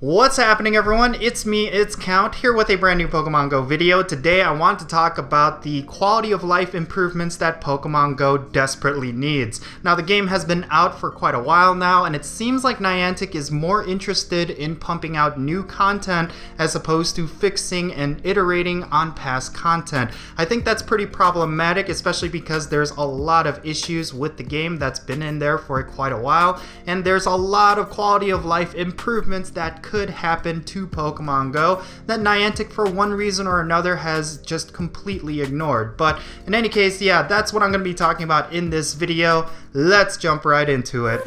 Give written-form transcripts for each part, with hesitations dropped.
What's happening, everyone? It's me, it's Count, here with a brand new Pokemon Go video. Today I want to talk about the quality of life improvements that Pokemon Go desperately needs. Now, the game has been out for quite a while now, and it seems like Niantic is more interested in pumping out new content as opposed to fixing and iterating on past content. I think that's pretty problematic, especially because there's a lot of issues with the game that's been in there for quite a while, and there's a lot of quality of life improvements that could happen to Pokemon Go that Niantic, for one reason or another, has just completely ignored. But in any case, yeah, that's what I'm going to be talking about in this video. Let's jump right into it.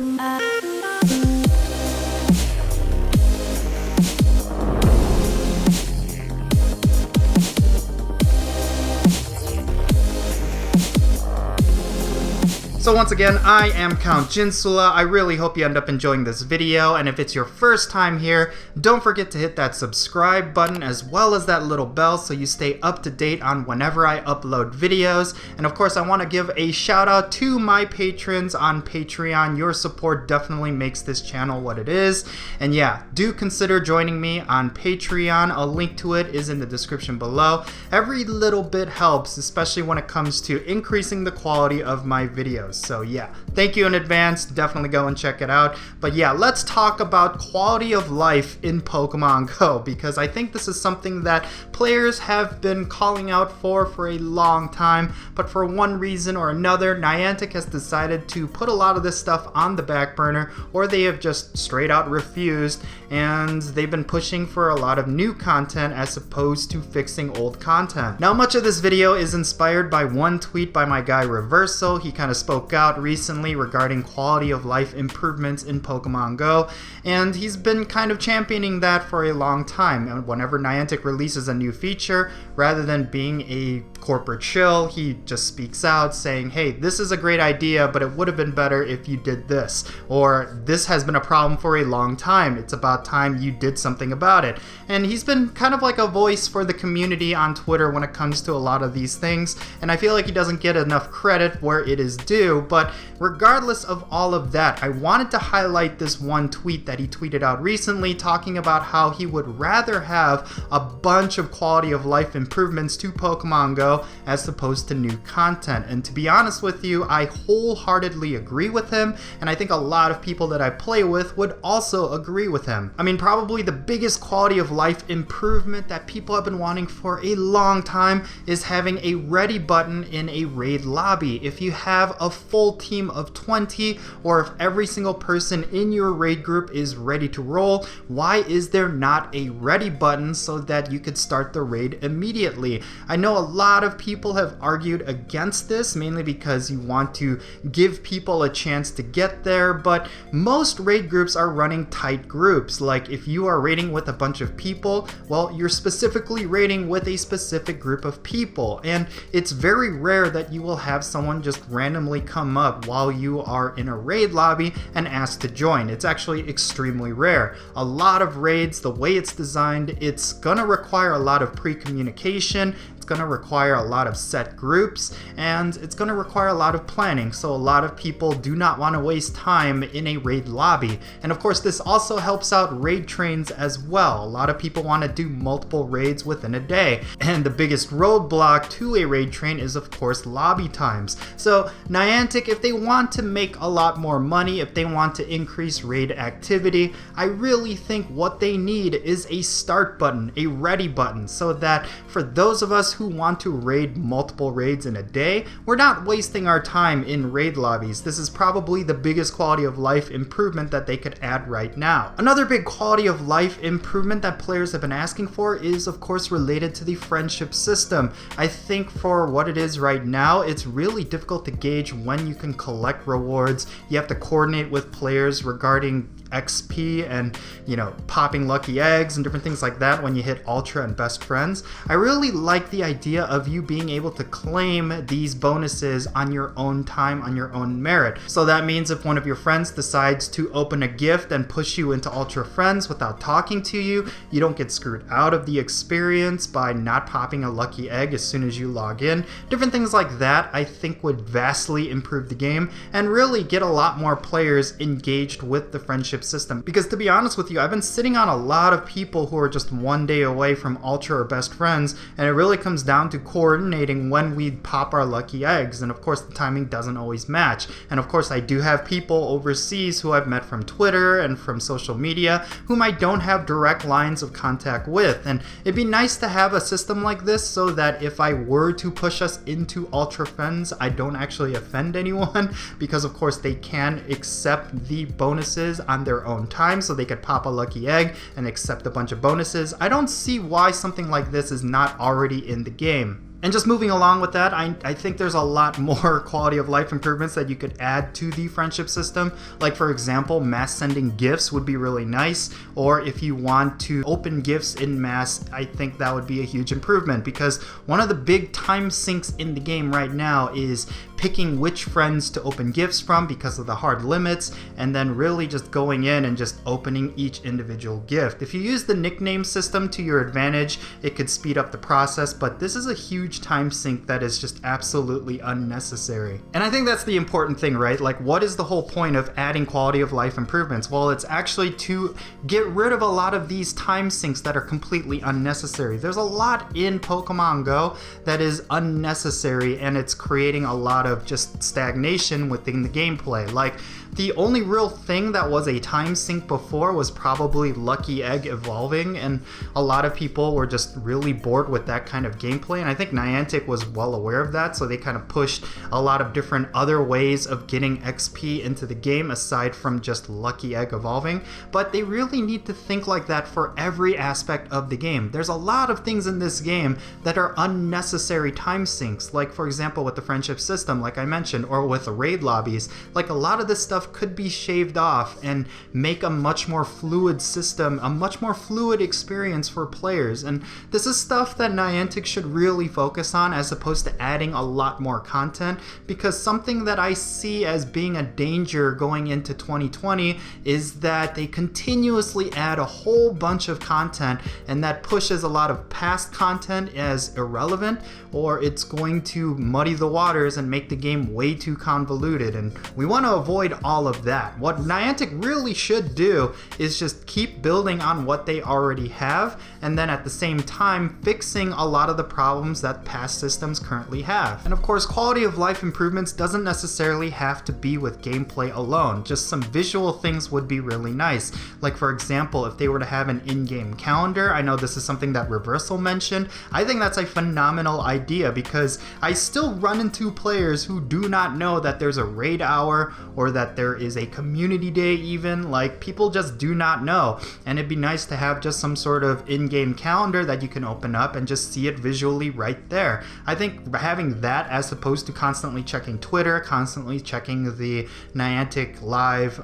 So once again, I am Count Jinsula. I really hope you end up enjoying this video, and if it's your first time here, don't forget to hit that subscribe button as well as that little bell so you stay up to date on whenever I upload videos. And of course, I want to give a shout out to my patrons on Patreon. Your support definitely makes this channel what it is. And yeah, do consider joining me on Patreon. A link to it is in the description below. Every little bit helps, especially when it comes to increasing the quality of my videos. So yeah, thank you in advance. Definitely go and check it out. But yeah, let's talk about quality of life in Pokemon Go, because I think this is something that players have been calling out for a long time, but for one reason or another, Niantic has decided to put a lot of this stuff on the back burner, or they have just straight out refused, and they've been pushing for a lot of new content as opposed to fixing old content. Now, much of this video is inspired by one tweet by my guy Reversal. He kind of spoke out recently regarding quality of life improvements in Pokemon Go, and he's been kind of championing that for a long time. And whenever Niantic releases a new feature, rather than being a corporate shill, he just speaks out saying, hey, this is a great idea, but it would have been better if you did this, or this has been a problem for a long time, it's about time you did something about it. And he's been kind of like a voice for the community on Twitter when it comes to a lot of these things, and I feel like he doesn't get enough credit where it is due. But regardless of all of that, I wanted to highlight this one tweet that he tweeted out recently, talking about how he would rather have a bunch of quality of life improvements to Pokemon Go as opposed to new content. And to be honest with you, I wholeheartedly agree with him, and I think a lot of people that I play with would also agree with him. I mean, probably the biggest quality of life improvement that people have been wanting for a long time is having a ready button in a raid lobby. If you have a full team of 20, or if every single person in your raid group is ready to roll, why is there not a ready button so that you could start the raid immediately? I know a lot of people have argued against this, mainly because you want to give people a chance to get there, but most raid groups are running tight groups. Like, if you are raiding with a bunch of people, well, you're specifically raiding with a specific group of people, and it's very rare that you will have someone just randomly come up while you are in a raid lobby and ask to join. It's actually extremely rare. A lot of raids, the way it's designed, it's gonna require a lot of pre-communication. It's going to require a lot of set groups, and it's going to require a lot of planning, so a lot of people do not want to waste time in a raid lobby. And of course, this also helps out raid trains as well. A lot of people want to do multiple raids within a day, and the biggest roadblock to a raid train is, of course, lobby times. So Niantic, if they want to make a lot more money, if they want to increase raid activity, I really think what they need is a start button, a ready button, so that for those of us who want to raid multiple raids in a day, we're not wasting our time in raid lobbies. This is probably the biggest quality of life improvement that they could add right now. Another big quality of life improvement that players have been asking for is, of course, related to the friendship system. I think for what it is right now, it's really difficult to gauge when you can collect rewards. You have to coordinate with players regarding XP and, you know, popping lucky eggs and different things like that when you hit Ultra and Best Friends. I really like the idea of you being able to claim these bonuses on your own time, on your own merit. So that means if one of your friends decides to open a gift and push you into Ultra Friends without talking to you, you don't get screwed out of the experience by not popping a lucky egg as soon as you log in. Different things like that I think would vastly improve the game and really get a lot more players engaged with the friendship friendship system. Because to be honest with you, I've been sitting on a lot of people who are just one day away from Ultra or best friends, and it really comes down to coordinating when we pop our lucky eggs, and of course the timing doesn't always match. And of course I do have people overseas who I've met from Twitter and from social media whom I don't have direct lines of contact with, and it'd be nice to have a system like this so that if I were to push us into Ultra Friends, I don't actually offend anyone, because of course they can accept the bonuses on their own time, so they could pop a lucky egg and accept a bunch of bonuses. I don't see why something like this is not already in the game. And just moving along with that, I think there's a lot more quality of life improvements that you could add to the friendship system. Like for example, mass sending gifts would be really nice. Or if you want to open gifts in mass, I think that would be a huge improvement, because one of the big time sinks in the game right now is picking which friends to open gifts from because of the hard limits, and then really just going in and just opening each individual gift. If you use the nickname system to your advantage, it could speed up the process, but this is a huge time sink that is just absolutely unnecessary. And I think that's the important thing, right? Like, what is the whole point of adding quality of life improvements? Well, it's actually to get rid of a lot of these time sinks that are completely unnecessary. There's a lot in Pokemon Go that is unnecessary, and it's creating a lot of just stagnation within the gameplay. Like, the only real thing that was a time sink before was probably Lucky Egg evolving, and a lot of people were just really bored with that kind of gameplay, and I think Niantic was well aware of that, so they kind of pushed a lot of different other ways of getting XP into the game aside from just Lucky Egg evolving. But they really need to think like that for every aspect of the game. There's a lot of things in this game that are unnecessary time sinks, like for example with the friendship system, like I mentioned, or with the raid lobbies. Like, a lot of this stuff could be shaved off and make a much more fluid system, a much more fluid experience for players. And this is stuff that Niantic should really focus on, as opposed to adding a lot more content, because something that I see as being a danger going into 2020 is that they continuously add a whole bunch of content, and that pushes a lot of past content as irrelevant, or it's going to muddy the waters and make the game way too convoluted, and we want to avoid all of that. What Niantic really should do is just keep building on what they already have, and then at the same time fixing a lot of the problems that past systems currently have. And of course, quality of life improvements doesn't necessarily have to be with gameplay alone. Just some visual things would be really nice. Like for example, if they were to have an in-game calendar, I know this is something that Reversal mentioned. I think that's a phenomenal idea, because I still run into players who do not know that there's a raid hour or that there is a community day even. Like, people just do not know, and it'd be nice to have just some sort of in-game calendar that you can open up and just see it visually right there. I think having that, as opposed to constantly checking Twitter, constantly checking the Niantic live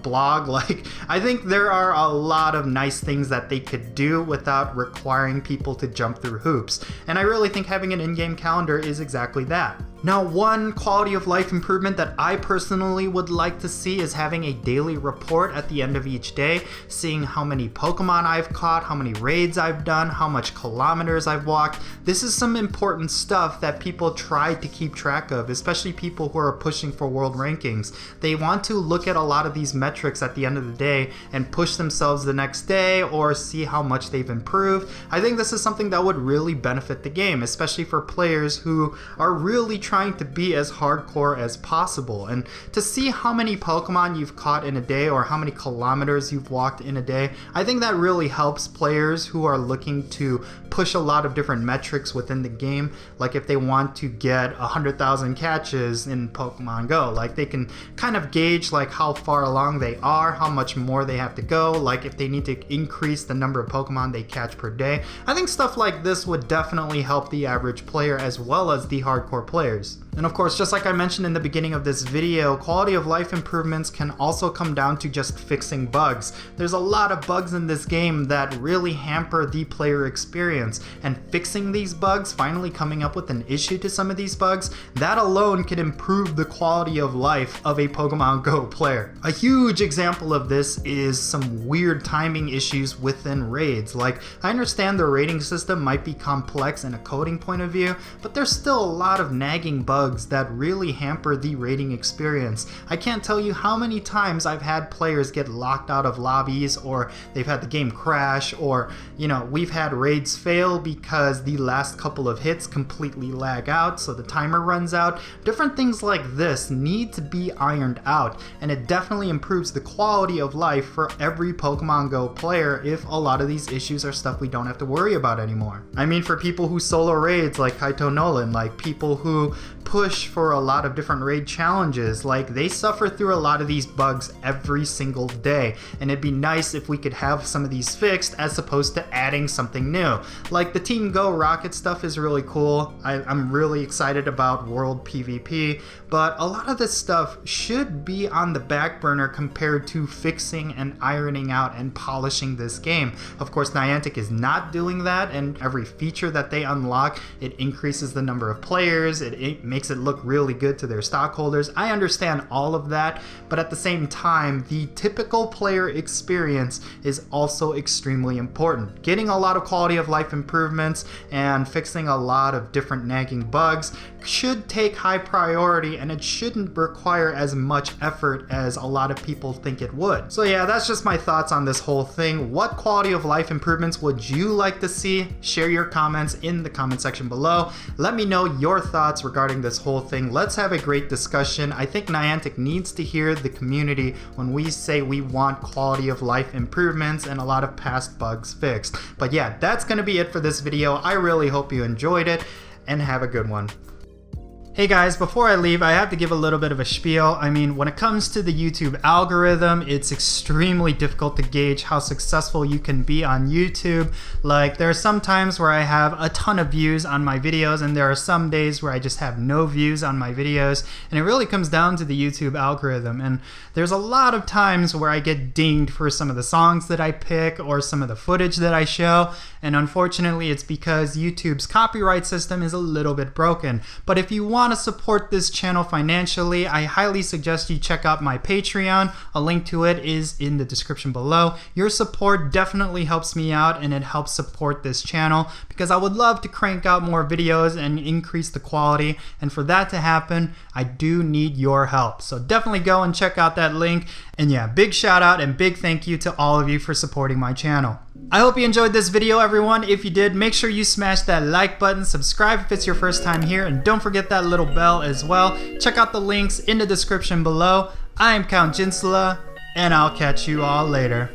blog, like, I think there are a lot of nice things that they could do without requiring people to jump through hoops, and I really think having an in-game calendar is exactly that. Now, one quality of life improvement that I personally would like to see is having a daily report at the end of each day, seeing how many Pokemon I've caught, how many raids I've done, how much kilometers I've walked. This is some important stuff that people try to keep track of, especially people who are pushing for world rankings. They want to look at a lot of these metrics at the end of the day and push themselves the next day, or see how much they've improved. I think this is something that would really benefit the game, especially for players who are really trying to be as hardcore as possible. And to see how many Pokemon you've caught in a day, or how many kilometers you've walked in a day, I think that really helps players who are looking to push a lot of different metrics within the game. Like, if they want to get 100,000 catches in Pokemon Go, like, they can kind of gauge like how far along they are, how much more they have to go, like if they need to increase the number of Pokemon they catch per day. I think stuff like this would definitely help the average player as well as the hardcore players. And of course, just like I mentioned in the beginning of this video, quality of life improvements can also come down to just fixing bugs. There's a lot of bugs in this game that really hamper the player experience, and fixing these bugs, finally coming up with an issue to some of these bugs, that alone can improve the quality of life of a Pokemon Go player. A huge example of this is some weird timing issues within raids. Like, I understand the raiding system might be complex in a coding point of view, but there's still a lot of nagging nagging bugs that really hamper the raiding experience. I can't tell you how many times I've had players get locked out of lobbies, or they've had the game crash, or we've had raids fail because the last couple of hits completely lag out, so the timer runs out. Different things like this need to be ironed out, and it definitely improves the quality of life for every Pokemon Go player if a lot of these issues are stuff we don't have to worry about anymore. I mean, for people who solo raids like Kaito Nolan, like people who push for a lot of different raid challenges, like they suffer through a lot of these bugs every single day, and it'd be nice if we could have some of these fixed as opposed to adding something new. Like the Team Go Rocket stuff is really cool. I'm really excited about World PvP, but a lot of this stuff should be on the back burner compared to fixing and ironing out and polishing this game. Of course, Niantic is not doing that, and every feature that they unlock, it increases the number of players, it makes it look really good to their stockholders. I understand all of that, but at the same time, the typical player experience is also extremely important. Getting a lot of quality of life improvements and fixing a lot of different nagging bugs should take high priority, and it shouldn't require as much effort as a lot of people think it would. So yeah, that's just my thoughts on this whole thing. What quality of life improvements would you like to see? Share your comments in the comment section below. Let me know your thoughts regarding this whole thing. Let's have a great discussion. I think Niantic needs to hear the community when we say we want quality of life improvements and a lot of past bugs fixed. But yeah, that's gonna be it for this video. I really hope you enjoyed it, and have a good one. Hey guys, before I leave, I have to give a little bit of a spiel. I mean, when it comes to the YouTube algorithm, it's extremely difficult to gauge how successful you can be on YouTube. Like, there are some times where I have a ton of views on my videos, and there are some days where I just have no views on my videos, and it really comes down to the YouTube algorithm. And there's a lot of times where I get dinged for some of the songs that I pick or some of the footage that I show, and unfortunately it's because YouTube's copyright system is a little bit broken. But if you want to support this channel financially, I highly suggest you check out my Patreon. A link to it is in the description below. Your support definitely helps me out, and it helps support this channel because I would love to crank out more videos and increase the quality, and for that to happen, I do need your help. So definitely go and check out that link. And yeah, big shout out and big thank you to all of you for supporting my channel. I hope you enjoyed this video, everyone. If you did, make sure you smash that like button, subscribe if it's your first time here, and don't forget that little bell as well. Check out the links in the description below. I am Count Jinsula, and I'll catch you all later.